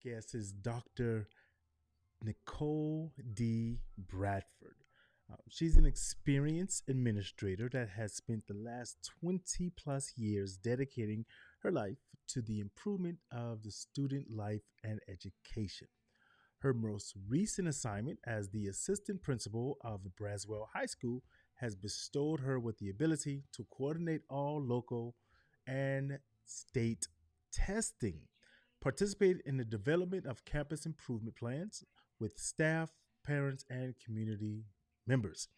guest is Dr. Nicole D. Bradford. She's an experienced administrator that has spent the last 20 plus years dedicating her life to the improvement of the student life and education. Her most recent assignment as the assistant principal of Braswell High School has bestowed her with the ability to coordinate all local and state testing, participate in the development of campus improvement plans with staff, parents, and community members.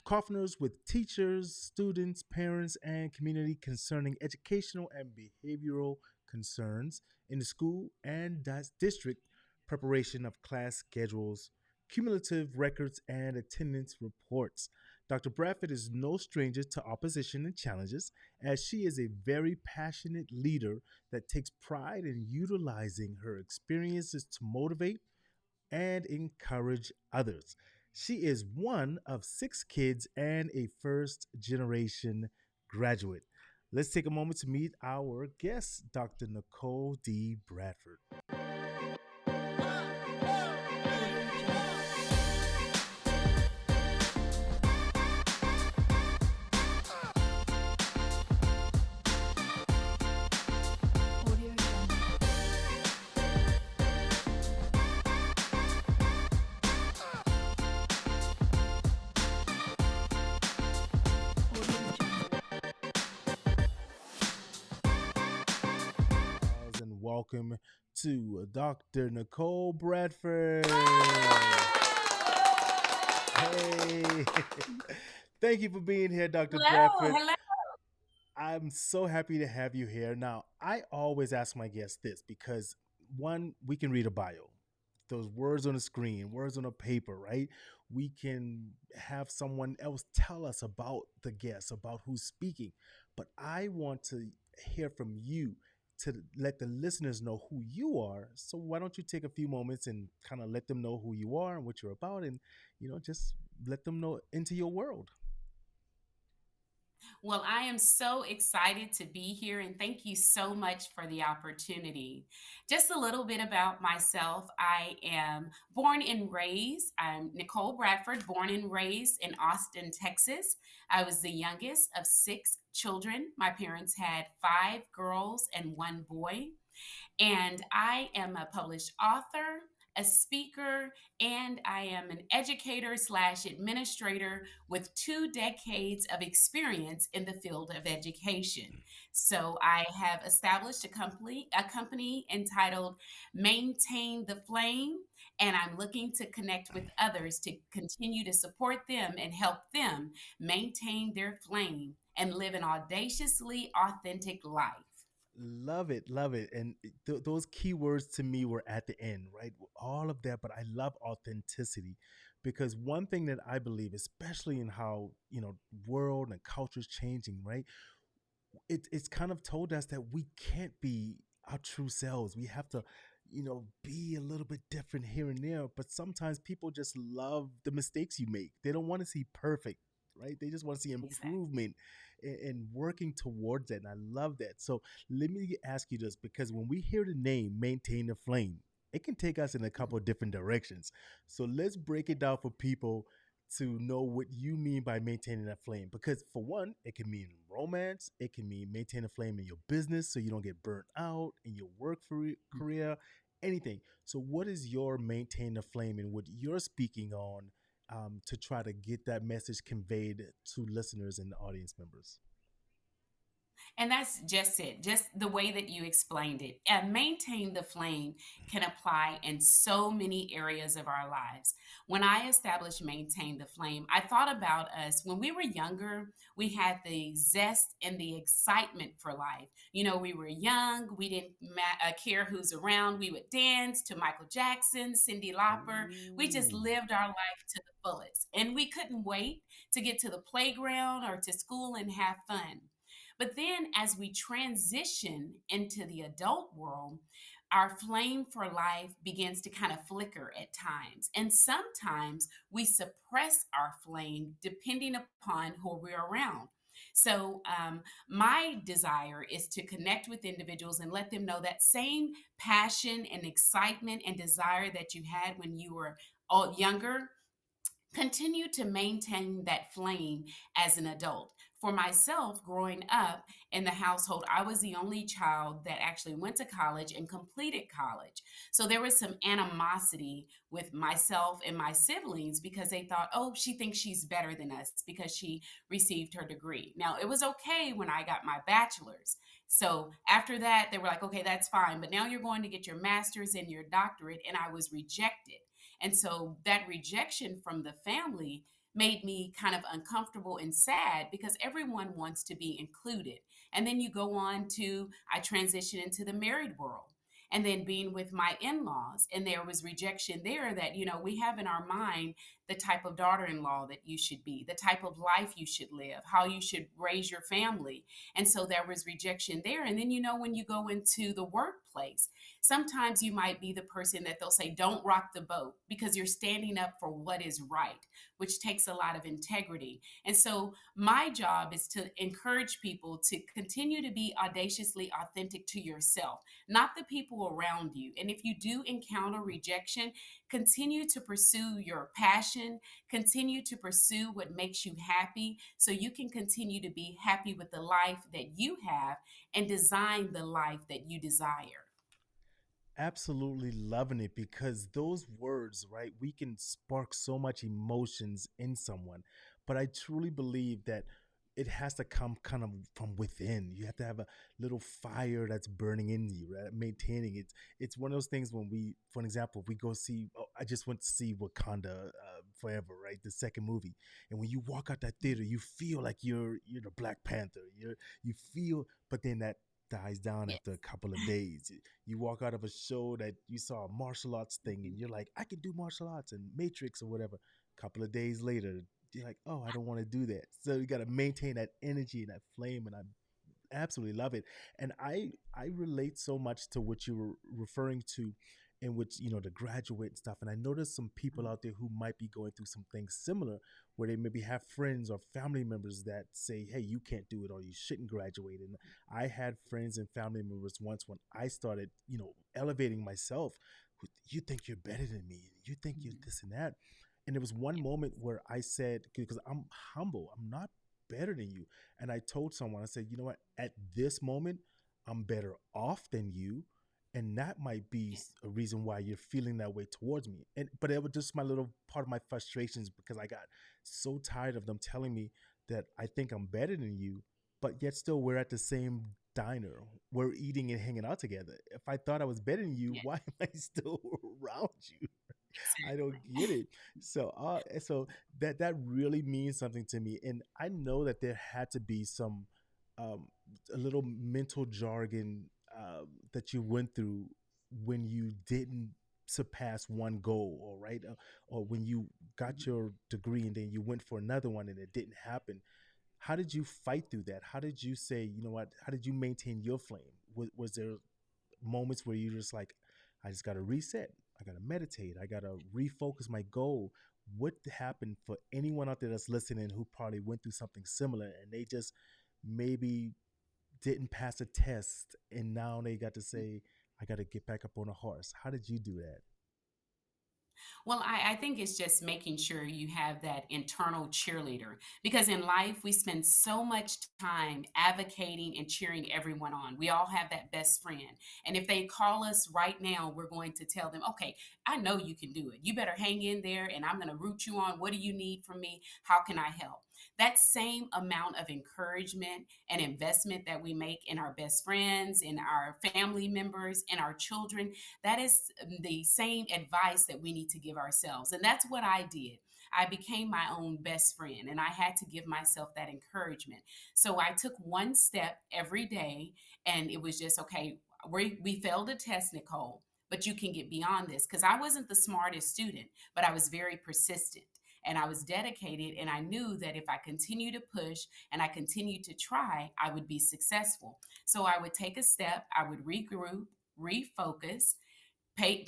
Conference with teachers, students, parents, and community concerning educational and behavioral concerns in the school and district, preparation of class schedules, cumulative records, and attendance reports. Dr. Bradford is no stranger to opposition and challenges, as she is a very passionate leader that takes pride in utilizing her experiences to motivate and encourage others. She is one of six kids and a first generation graduate. Let's take a moment to meet our guest, Dr. Nicole D. Bradford. Audio Jungle. Audio Jungle. Audio Jungle. And welcome to Dr. Nicole Bradford. Hey, thank you for being here, Dr. Hello, Bradford. hello. I'm so happy to have you here. Now, I always ask my guests this because one, we can read a bio, those words on the screen, words on a paper, right? We can have someone else tell us about the guest, about who's speaking. But I want to hear from you to let the listeners know who you are. So why don't you take a few moments and kind of let them know who you are and what you're about and, just let them know into your world. Well, I am so excited to be here and thank you so much for the opportunity. Just a little bit about myself. I am born and raised, I'm Nicole Bradford, born and raised in Austin, Texas. I was the youngest of six children. My parents had five girls and one boy. And I am a published author, a speaker, and I am an educator slash administrator with 2 decades of experience in the field of education. So I have established a company entitled Maintain the Flame, and I'm looking to connect with others to continue to support them and help them maintain their flame and live an audaciously authentic life. Love it, love it. And those keywords to me were at the end, right? All of that, but I love authenticity because one thing that I believe, especially in how, world and culture is changing, right? It's kind of told us that we can't be our true selves. We have to, be a little bit different here and there. But sometimes people just love the mistakes you make. They don't want to see perfect, right? They just want to see Exactly. improvement and working towards that. And I love that. So let me ask you this because when we hear the name Maintain the Flame, it can take us in a couple of different directions. So let's break it down for people to know what you mean by maintaining that flame. Because for one, it can mean romance, it can mean maintain a flame in your business so you don't get burnt out in your career, anything. So, what is your maintain the flame and what you're speaking on to try to get that message conveyed to listeners and audience members? And that's just it, just the way that you explained it. And maintain the flame can apply in so many areas of our lives. When I established Maintain the Flame, I thought about us when we were younger, we had the zest and the excitement for life. We were young, we didn't care who's around. We would dance to Michael Jackson, Cyndi Lauper. We just Ooh. lived our life to the fullest. And we couldn't wait to get to the playground or to school and have fun. But then as we transition into the adult world, our flame for life begins to kind of flicker at times. And sometimes we suppress our flame depending upon who we're around. So, my desire is to connect with individuals and let them know that same passion and excitement and desire that you had when you were younger, continue to maintain that flame as an adult. For myself, growing up in the household, I was the only child that actually went to college and completed college. So there was some animosity with myself and my siblings because they thought, oh, she thinks she's better than us because she received her degree. Now, it was okay when I got my bachelor's. So after that, they were like, okay, that's fine. But now you're going to get your master's and your doctorate. And I was rejected. And so that rejection from the family made me kind of uncomfortable and sad because everyone wants to be included. And then you go on to, I transition into the married world. And then being with my in laws, and there was rejection there that, we have in our mind the type of daughter in law that you should be, the type of life you should live, how you should raise your family. And so there was rejection there. And then, when you go into the workplace, sometimes you might be the person that they'll say, don't rock the boat because you're standing up for what is right, which takes a lot of integrity. And so my job is to encourage people to continue to be audaciously authentic to yourself, not the people around you. And if you do encounter rejection, continue to pursue your passion, continue to pursue what makes you happy so you can continue to be happy with the life that you have and design the life that you desire. Absolutely loving it because those words, right, we can spark so much emotions in someone. But I truly believe that it has to come kind of from within. You have to have a little fire that's burning in you, right? Maintaining it. It's one of those things when we, for an example, we go see. Oh, I just went to see Wakanda Forever, right? The second movie, and when you walk out that theater, you feel like you're the Black Panther. You feel, but then that dies down Yes. after a couple of days. You walk out of a show that you saw a martial arts thing and you're like, I can do martial arts and Matrix or whatever. A couple of days later, you're like, oh, I don't want to do that. So you got to maintain that energy and that flame. And I absolutely love it. And I relate so much to what you were referring to, in which, the graduate and stuff. And I know there's some people out there who might be going through some things similar, where they maybe have friends or family members that say, hey, you can't do it or you shouldn't graduate. And I had friends and family members once when I started, elevating myself. You think you're better than me, you think you're this and that. And there was one moment where I said, because I'm humble, I'm not better than you. And I told someone, I said, you know what, at this moment, I'm better off than you. And that might be a reason why you're feeling that way towards me. And but it was just my little part of my frustrations because I got so tired of them telling me that I think I'm better than you, but yet still we're at the same diner. We're eating and hanging out together. If I thought I was better than you, Yes. why am I still around you? I don't get Exactly. it. So that really means something to me, and I know that there had to be some um, a little mental jargon that you went through when you didn't surpass one goal, or right, or when you got your degree and then you went for another one and it didn't happen. How did you fight through that? How did you say, you know what? How did you maintain your flame? Was there moments where you're just like, I just got to reset. I got to meditate. I got to refocus my goal. What happened for anyone out there that's listening who probably went through something similar and they just maybe didn't pass a test and now they got to say, I got to get back up on a horse? How did you do that? Well, I think it's just making sure you have that internal cheerleader because in life, we spend so much time advocating and cheering everyone on. We all have that best friend. And if they call us right now, we're going to tell them, okay, I know you can do it. You better hang in there and I'm going to root you on. What do you need from me? How can I help? That same amount of encouragement and investment that we make in our best friends, in our family members, in our children, that is the same advice that we need to give ourselves. And that's what I did. I became my own best friend and I had to give myself that encouragement. So I took one step every day and it was just, okay, we failed a test, Nicole, but you can get beyond this. Because I wasn't the smartest student, but I was very persistent and I was dedicated. And I knew that if I continued to push and I continued to try, I would be successful. So I would take a step, I would regroup, refocus,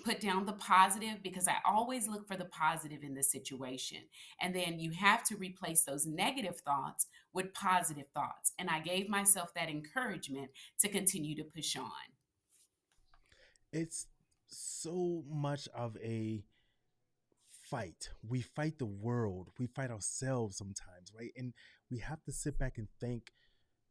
put down the positive because I always look for the positive in the situation. And then you have to replace those negative thoughts with positive thoughts. And I gave myself that encouragement to continue to push on. It's so much of a fight. We fight the world. We fight ourselves sometimes, right? And we have to sit back and think,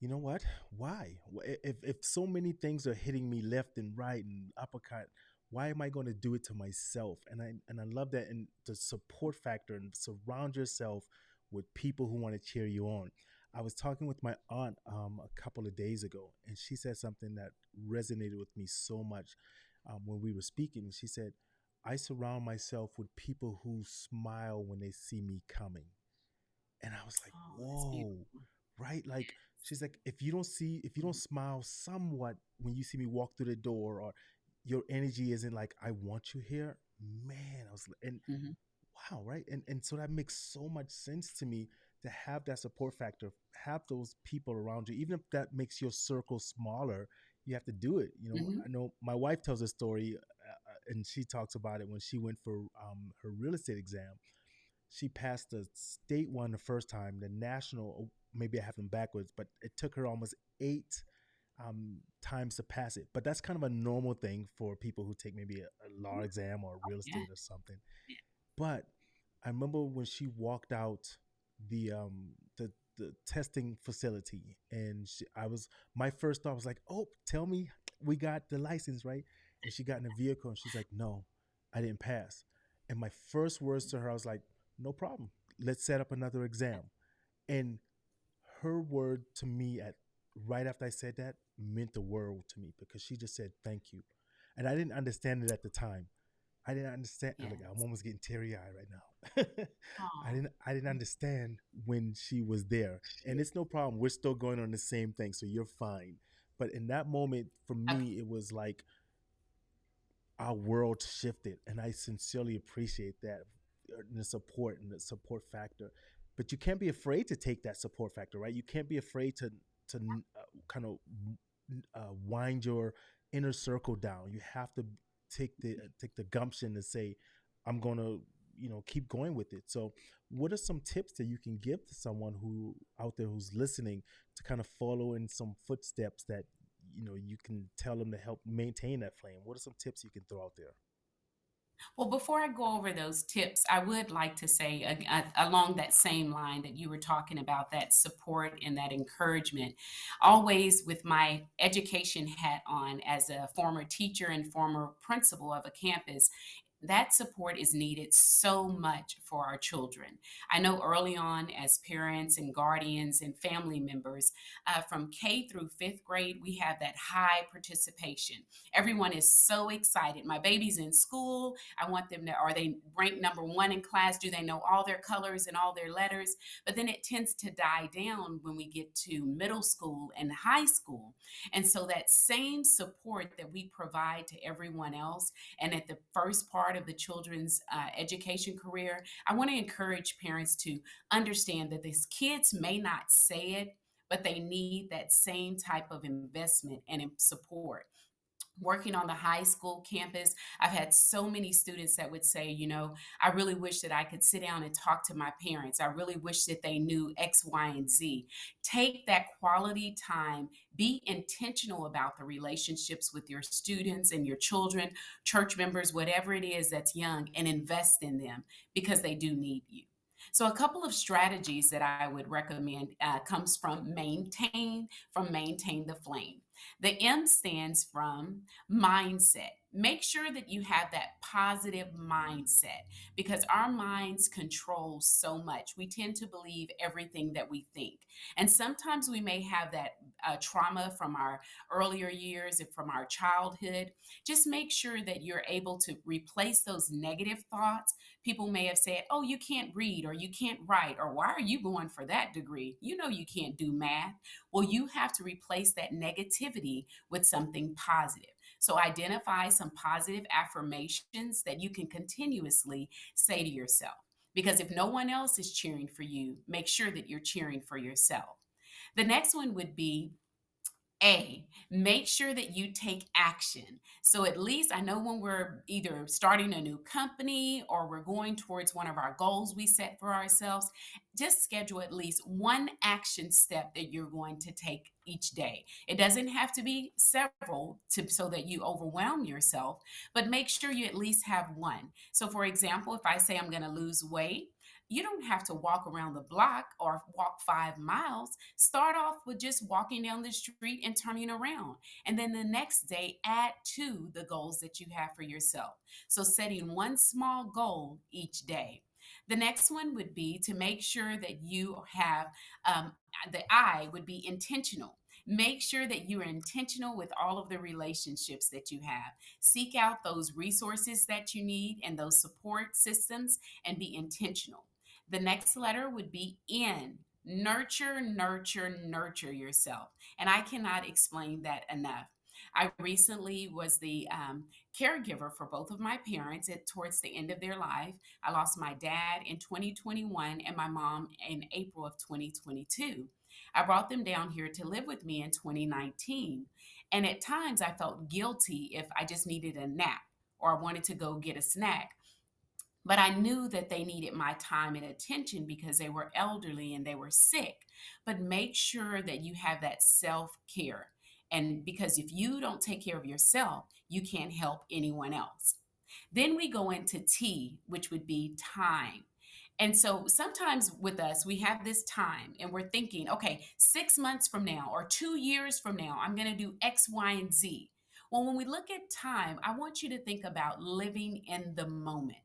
you know what? Why? If so many things are hitting me left and right and uppercut, why am I going to do it to myself? And I love that, and the support factor, and surround yourself with people who want to cheer you on. I was talking with my aunt a couple of days ago, and she said something that resonated with me so much when we were speaking. She said, "I surround myself with people who smile when they see me coming." And I was like, Oh, that's whoa, beautiful. right? Like, she's like, if you don't smile somewhat when you see me walk through the door, or your energy isn't like, I want you here, man, I was, and Hmm. wow, right? And so that makes so much sense to me, to have that support factor, have those people around you, even if that makes your circle smaller. You have to do it. You know, Hmm. I know my wife tells a story, and she talks about it when she went for her real estate exam. She passed the state one the first time, the national, maybe I have them backwards, but it took her almost eight times to pass it. But that's kind of a normal thing for people who take maybe a law exam or real Yeah. estate or something. But I remember when she walked out the testing facility, and I was, my first thought was like, "Oh, tell me we got the license, right?" And she got in the vehicle, and she's like, "No, I didn't pass." And my first words to her, I was like, "No problem. Let's set up another exam." And her word to me, at right after I said that, meant the world to me, because she just said thank you. And I didn't understand it at the time. I didn't understand. Like, I'm Yes. almost getting teary eyed right now. Oh, I didn't understand when she was there, and sure. it's no problem. We're still going on the same thing, so you're fine. But in that moment, for Okay. me, it was like our world shifted, and I sincerely appreciate that, and the support factor. But you can't be afraid to take that support factor, right? You can't be afraid to kind of wind your inner circle down. You have to take the gumption to say, I'm gonna, keep going with it. So what are some tips that you can give to someone who out there who's listening, to kind of follow in some footsteps that you can tell them to help maintain that flame? What are some tips you can throw out there? Well, before I go over those tips, I would like to say, along that same line that you were talking about, that support and that encouragement, always with my education hat on as a former teacher and former principal of a campus, that support is needed so much for our children. I know early on, as parents and guardians and family members, from K through fifth grade, we have that high participation. Everyone is so excited. My baby's in school. I want them to, are they ranked number one in class? Do they know all their colors and all their letters? But then it tends to die down when we get to middle school and high school. And so that same support that we provide to everyone else, and at the first part of the children's education career, I want to encourage parents to understand that these kids may not say it, but they need that same type of investment and support. Working on the high school campus, I've had so many students that would say, I really wish that I could sit down and talk to my parents. I really wish that they knew X, Y, and Z. Take that quality time, be intentional about the relationships with your students and your children, church members, whatever it is that's young, and invest in them because they do need you. So, a couple of strategies that I would recommend comes from maintain the flame. The M stands from mindset. Make sure that you have that positive mindset because our minds control so much. We tend to believe everything that we think. And sometimes we may have that trauma from our earlier years and from our childhood. Just make sure that you're able to replace those negative thoughts. People may have said, oh, you can't read or you can't write, or why are you going for that degree? You know, you can't do math. Well, you have to replace that negativity with something positive. So identify some positive affirmations that you can continuously say to yourself. Because if no one else is cheering for you, make sure that you're cheering for yourself. The next one would be A, make sure that you take action. So at least I know when we're either starting a new company or we're going towards one of our goals we set for ourselves, just schedule at least one action step that you're going to take each day. It doesn't have to be several to so that you overwhelm yourself, but make sure you at least have one. So for example, if I say I'm going to lose weight, you don't have to walk around the block or walk 5 miles. Start off with just walking down the street and turning around. And then the next day, add to the goals that you have for yourself. So, setting one small goal each day. The next one would be to make sure that you have um, the I would be intentional. Make sure that you are intentional with all of the relationships that you have. Seek out those resources that you need and those support systems and be intentional. The next letter would be N. Nurture, nurture, nurture yourself. And I cannot explain that enough. I recently was the caregiver for both of my parents towards the end of their life. I lost my dad in 2021 and my mom in April of 2022. I brought them down here to live with me in 2019. And at times I felt guilty if I just needed a nap or I wanted to go get a snack. But I knew that they needed my time and attention because they were elderly and they were sick. But make sure that you have that self care. And because if you don't take care of yourself, you can't help anyone else. Then we go into T, which would be time. And so sometimes with us, we have this time and we're thinking, okay, 6 months from now or 2 years from now, I'm going to do X, Y, and Z. Well, when we look at time, I want you to think about living in the moment,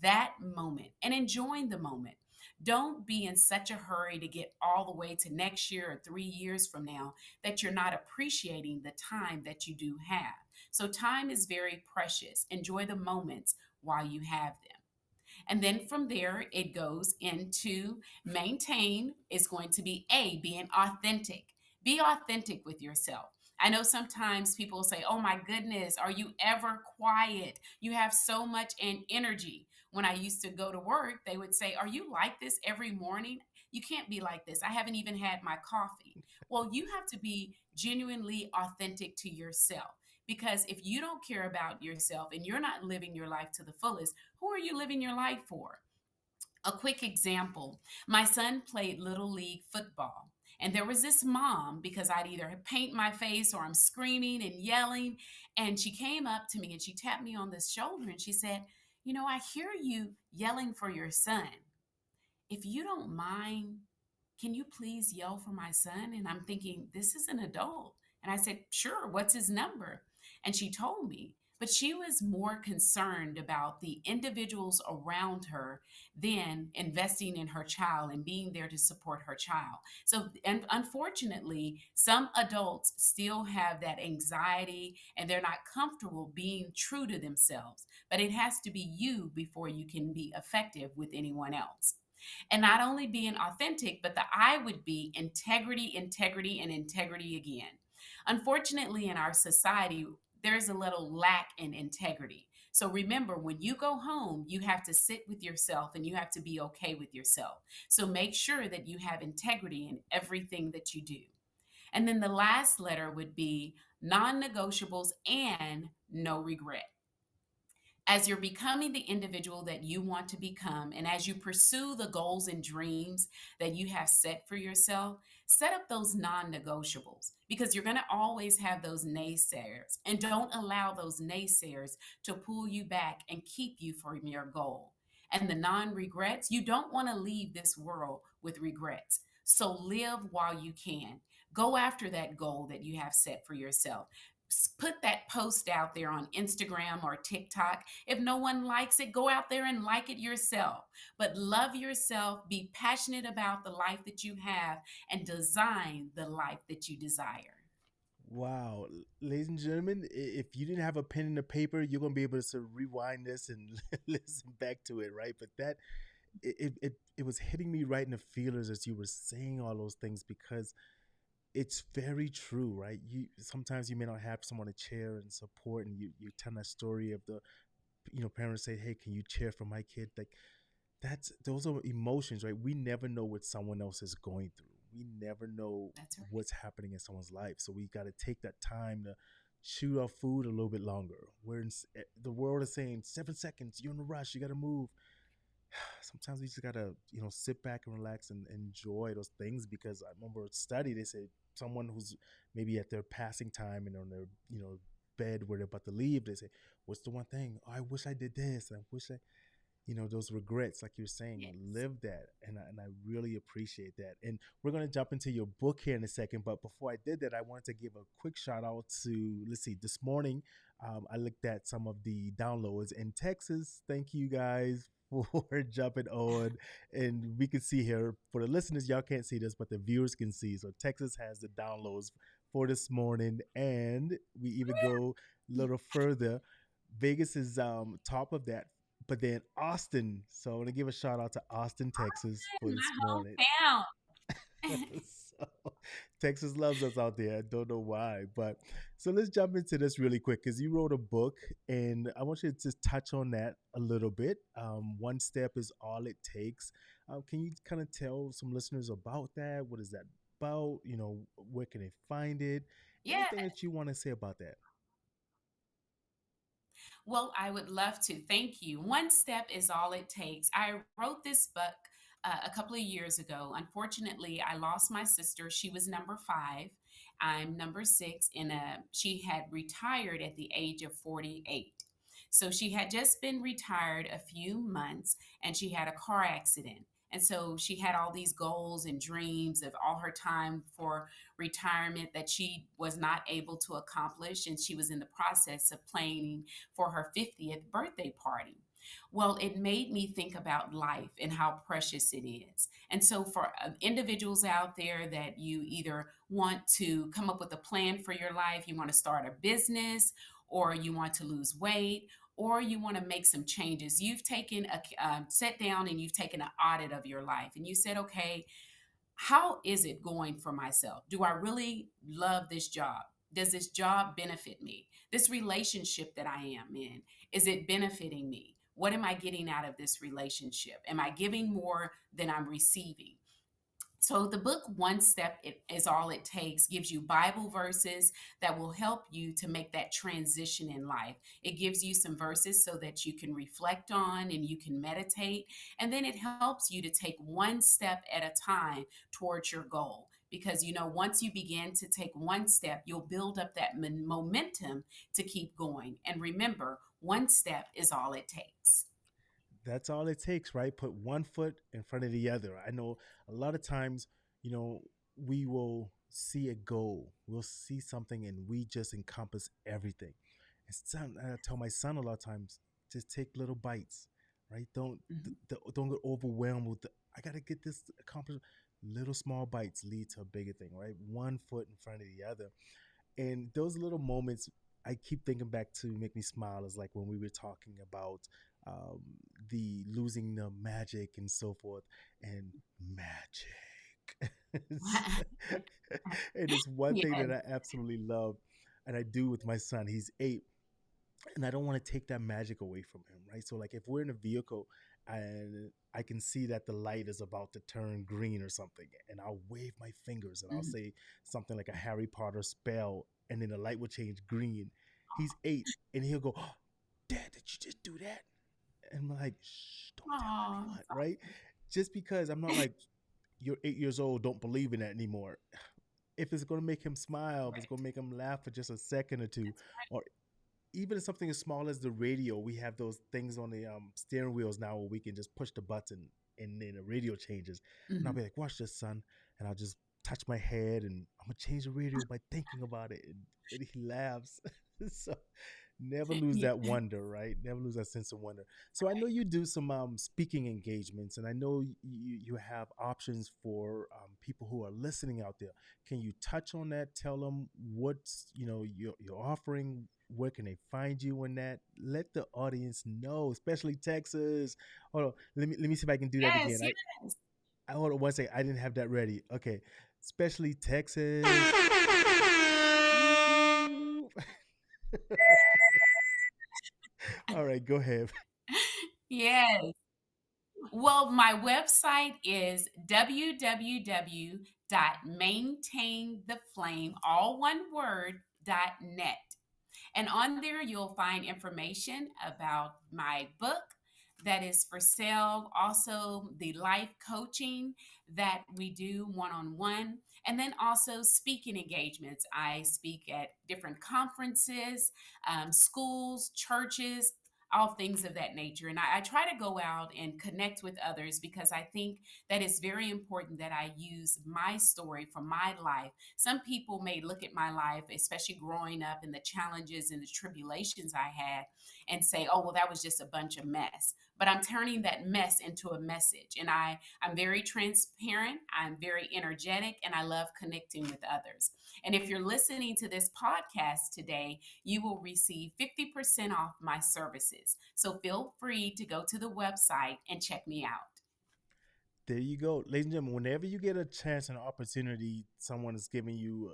that moment, and enjoying the moment. Don't be in such a hurry to get all the way to next year or 3 years from now that you're not appreciating the time that you do have. So, time is very precious. Enjoy the moments while you have them. And then from there, it goes into maintain is going to be A, being authentic. Be authentic with yourself. I know sometimes people say, oh my goodness, are you ever quiet? You have so much energy. When I used to go to work, they would say, are you like this every morning? You can't be like this. I haven't even had my coffee. Well, you have to be genuinely authentic to yourself. Because if you don't care about yourself and you're not living your life to the fullest, who are you living your life for? A quick example, my son played little league football. And there was this mom, because I'd either paint my face or I'm screaming and yelling. And she came up to me and she tapped me on the shoulder and she said, you know, I hear you yelling for your son. If you don't mind, can you please yell for my son? And I'm thinking, this is an adult. And I said, sure, what's his number? And she told me, but she was more concerned about the individuals around her than investing in her child and being there to support her child. So, and unfortunately, some adults still have that anxiety and they're not comfortable being true to themselves. But it has to be you before you can be effective with anyone else. And not only being authentic, but the I would be integrity, integrity, and integrity again. Unfortunately, in our society, there's a little lack in integrity. So remember, when you go home, you have to sit with yourself and you have to be okay with yourself. So make sure that you have integrity in everything that you do. And then the last letter would be non negotiables and no regret. As you're becoming the individual that you want to become, and as you pursue the goals and dreams that you have set for yourself, set up those non negotiables because you're going to always have those naysayers. And don't allow those naysayers to pull you back and keep you from your goal. And the non regrets, you don't want to leave this world with regrets. So live while you can. Go after that goal that you have set for yourself. Put that post out there on Instagram or TikTok. If no one likes it, go out there and like it yourself. But love yourself, be passionate about the life that you have, and design the life that you desire. Wow, ladies and gentlemen, if you didn't have a pen and a paper, you're gonna be able to sort of rewind this and listen back to it, right? But that it was hitting me right in the feelers as you were saying all those things because it's very true, right? You sometimes you may not have someone to cheer and support, and you tell that story of the parents say, "Hey, can you cheer for my kid?" Like those are emotions, right? We never know what someone else is going through, We never know That's right. what's happening in someone's life. So we got to take that time to shoot our food a little bit longer. The world is saying 7 seconds, you're in a rush, you got to move. Sometimes we just gotta, sit back and relax and enjoy those things, because I remember a study, they said someone who's maybe at their passing time and on their, bed where they're about to leave, they say, what's the one thing? Oh, I wish I did this. I wish I, those regrets, like you're saying, Yes. live that. And I really appreciate that. And we're going to jump into your book here in a second, but before I did that, I wanted to give a quick shout out to, let's see, this morning, I looked at some of the downloads in Texas. Thank you guys for jumping on. And we can see here, for the listeners, y'all can't see this, but the viewers can see. So Texas has the downloads for this morning, and we even go a little further. Vegas is top of that, but then Austin. So I want to give a shout out to Austin, Texas, for this morning. My hometown. So Texas loves us out there. I don't know why, but so let's jump into this really quick, because you wrote a book, and I want you to just touch on that a little bit. One step is all it takes. Can you kind of tell some listeners about that? What is that about? Where can they find it? Yeah. Anything that you want to say about that? Well, I would love to. Thank you. One step is all it takes. I wrote this book a couple of years ago. Unfortunately, I lost my sister. She was number five. I'm number six, and she had retired at the age of 48. So she had just been retired a few months, and she had a car accident. And so she had all these goals and dreams of all her time for retirement that she was not able to accomplish. And she was in the process of planning for her 50th birthday party. Well, it made me think about life and how precious it is. And so, for individuals out there that you either want to come up with a plan for your life, you want to start a business, or you want to lose weight, or you want to make some changes, you've taken a sat down and you've taken an audit of your life, and you said, okay, how is it going for myself? Do I really love this job? Does this job benefit me? This relationship that I am in, is it benefiting me? What am I getting out of this relationship? Am I giving more than I'm receiving? So the book One Step It Is All It Takes gives you Bible verses that will help you to make that transition in life. It gives you some verses so that you can reflect on and you can meditate, and then it helps you to take one step at a time towards your goal. Because once you begin to take one step, you'll build up that momentum to keep going. And remember, one step is all it takes. That's all it takes, right? Put one foot in front of the other. I know a lot of times, you know, we will see a goal, we'll see something, and we just encompass everything. I tell my son a lot of times, just take little bites, right? Mhm. Don't get overwhelmed with I gotta get this accomplished. Little small bites lead to a bigger thing, right? One foot in front of the other. And those little moments I keep thinking back to make me smile is like when we were talking about um, the losing the magic and so forth, and magic. And it's one thing Yes. that I absolutely love, and I do with my son. He's 8, and I don't want to take that magic away from him, right? So like if we're in a vehicle and I can see that the light is about to turn green or something, and I'll wave my fingers and I'll Mhm. say something like a Harry Potter spell, and then the light will change green. He's 8, and he'll go, oh, "Dad, did you just do that?" And I'm like, "Shh, don't tell Oh, anyone," right? Just because I'm not like, "You're 8 years old, don't believe in that anymore." If it's gonna make him smile, if it's gonna correct. make him laugh for just a second or two, That's right. or even something as small as the radio, we have those things on the steering wheels now where we can just push the button and then the radio changes. And I'll Mhm. be like, "Watch this, son," and I'll just touch my head and I'm gonna change the radio by thinking about it, and he laughs. So never lose Yeah. that wonder, right? Never lose that sense of wonder. So I know you do some speaking engagements, and I know you have options for people who are listening out there. Can you touch on that? Tell them what's you're offering. Where can they find you in that? Let the audience know, especially Texas. Hold on, let me see if I can do that Yes, again. yes. I hold on one second. I didn't have that ready. Okay, especially Texas. Woo. All right, go ahead. Yes. Well, my website is www www.maintaintheflame, all one word, .net. And on there, you'll find information about my book that is for sale, also the life coaching that we do one on one, and then also speaking engagements. I speak at different conferences, schools, churches, all things of that nature. And I try to go out and connect with others because I think that it's very important that I use my story from my life. Some people may look at my life, especially growing up and the challenges and the tribulations I had, and say, oh, well, that was just a bunch of mess. But I'm turning that mess into a message. And I'm very transparent, I'm very energetic, and I love connecting with others. And if you're listening to this podcast today, you will receive 50% off my services. So feel free to go to the website and check me out. There you go, ladies and gentlemen. Whenever you get a chance and opportunity, someone is giving you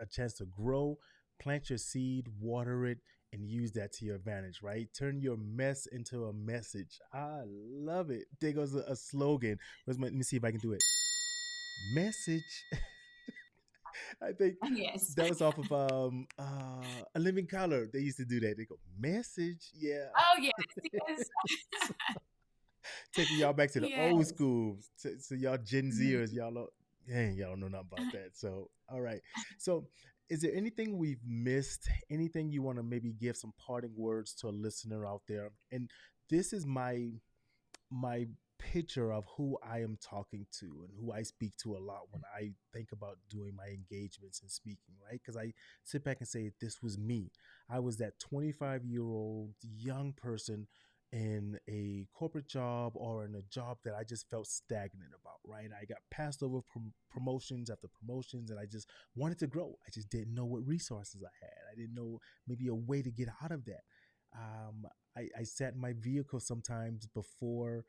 a chance to grow, plant your seed, water it, and use that to your advantage. Right? Turn your mess into a message. I love it. There goes a slogan. Let me see if I can do it. Message. I think Yes. that was off of a living color. They used to do that. They go message. Yeah. Oh, yes, yes. Taking y'all back to the old Yes. school. So y'all Gen Zers, Mhm. y'all dang, y'all don't know nothing about that. So all right. So is there anything we've missed? Anything you want to maybe give some parting words to a listener out there? And this is my picture of who I am talking to and who I speak to a lot when I think about doing my engagements and speaking, right? Because I sit back and say, this was me. I was that 25-year-old young person in a corporate job or in a job that I just felt stagnant about, right? I got passed over promotions after promotions and I just wanted to grow. I just didn't know what resources I had. I didn't know maybe a way to get out of that. Um, I sat in my vehicle sometimes before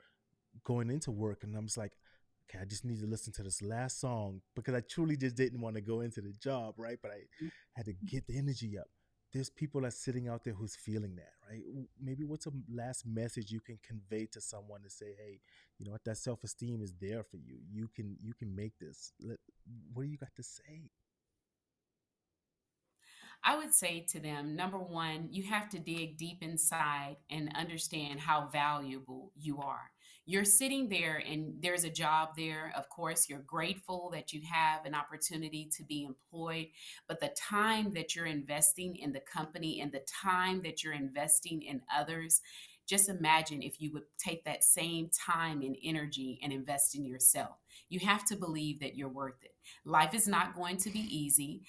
going into work and I'm just like, okay, I just need to listen to this last song because I truly just didn't want to go into the job, right? But I had to get the energy up. There's people that's sitting out there who's feeling that, right? Maybe what's a last message you can convey to someone to say, hey, you know what, that self-esteem is there for you. You can make this. What do you got to say? I would say to them, number one, you have to dig deep inside and understand how valuable you are. You're sitting there and there's a job there. Of course, you're grateful that you have an opportunity to be employed, but the time that you're investing in the company and the time that you're investing in others, just imagine if you would take that same time and energy and invest in yourself. You have to believe that you're worth it. Life is not going to be easy.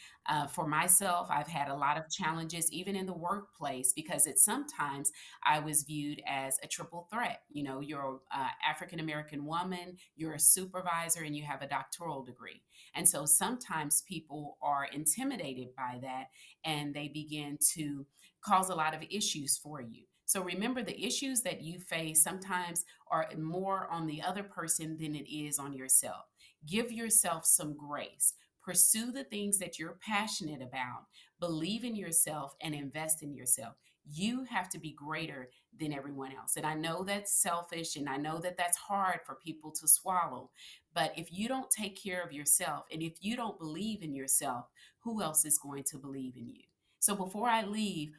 For myself, I've had a lot of challenges, even in the workplace, because it's sometimes I was viewed as a triple threat. You know, you're an African American woman, you're a supervisor, and you have a doctoral degree. And so sometimes people are intimidated by that and they begin to cause a lot of issues for you. So remember, the issues that you face sometimes are more on the other person than it is on yourself. Give yourself some grace. Pursue the things that you're passionate about. Believe in yourself and invest in yourself. You have to be greater than everyone else. And I know that's selfish and I know that that's hard for people to swallow. But if you don't take care of yourself and if you don't believe in yourself, who else is going to believe in you? So before I leave,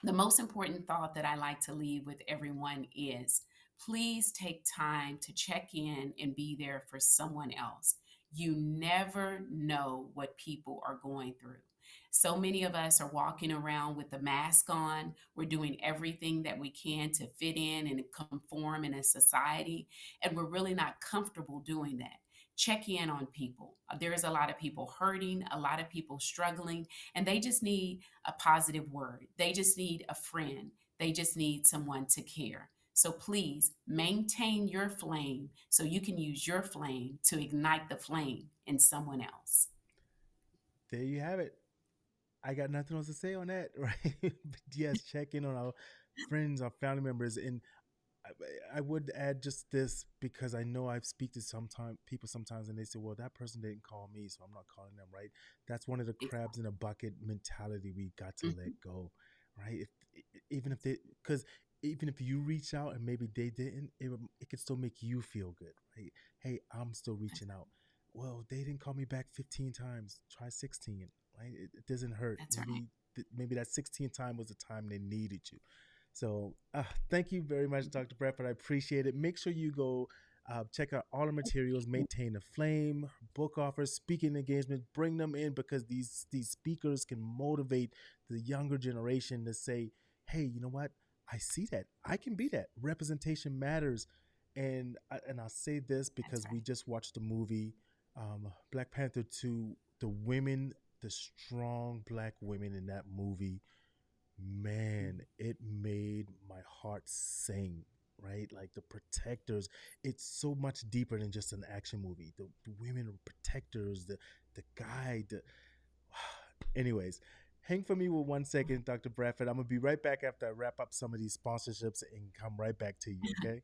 the most important thought that I like to leave with everyone is please take time to check in and be there for someone else. You never know what people are going through. So many of us are walking around with the mask on. We're doing everything that we can to fit in and conform in a society, and we're really not comfortable doing that. Check in on people. There's a lot of people hurting, a lot of people struggling, and they just need a positive word. They just need a friend. They just need someone to care. So please maintain your flame so you can use your flame to ignite the flame in someone else. There you have it. I got nothing else to say on that, right? But yes, check in on our friends, our family members, and I would add just this because I know I've speak to sometimes people sometimes and they say, well, that person didn't call me, so I'm not calling them, right? That's one of the crabs in a bucket mentality we got to let Mhm. go, right? Even if they, because even if you reach out and maybe they didn't, it could still make you feel good, right? Hey, I'm still reaching out. well, they didn't call me back 15 times. Try 16, right? It doesn't hurt. That's right. Maybe that 16th time was the time they needed you. So thank you very much, Dr. Bradford. I appreciate it. Make sure you go check out all the materials, maintain a flame, book offers, speaking engagement, bring them in because these speakers can motivate the younger generation to say, hey, you know what? I see that. I can be that. Representation matters. And I'll say this That's because we right. just watched the movie Black Panther 2. The women, the strong black women in that movie, man, it made my heart sing, right? Like the protectors, it's so much deeper than just an action movie. The women are protectors, the guide. Anyways, hang for me with 1 second, Dr. Bradford. I'm gonna be right back after I wrap up some of these sponsorships and come right back to you, okay?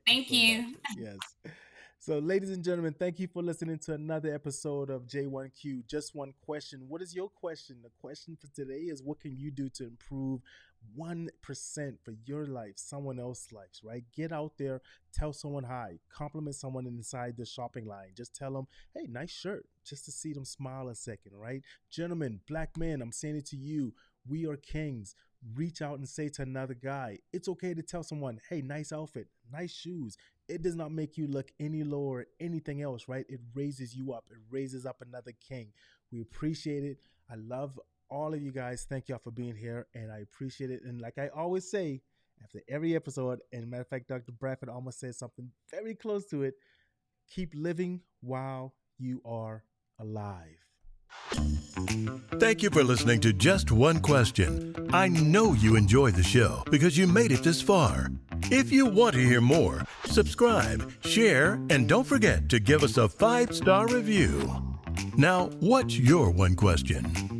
Thank you Thank so much. you. Yes. So, ladies and gentlemen, thank you for listening to another episode of J1Q. Just one question. What is your question? The question for today is what can you do to improve 1% for your life, someone else's life, right? Get out there, tell someone hi, compliment someone inside the shopping line. Just tell them, hey, nice shirt, just to see them smile a second, right? Gentlemen, black men, I'm saying it to you. We are kings. Reach out and say to another guy, it's okay to tell someone, hey, nice outfit, nice shoes. It does not make you look any lower or anything else, right? It raises you up. It raises up another king. We appreciate it. I love all of you guys. Thank y'all for being here, and I appreciate it. And like I always say, after every episode, and matter of fact, Dr. Bradford almost said something very close to it. Keep living while you are alive. Thank you for listening to Just One Question. I know you enjoyed the show because you made it this far. If you want to hear more, subscribe, share, and don't forget to give us a 5-star review. Now, what's your one question?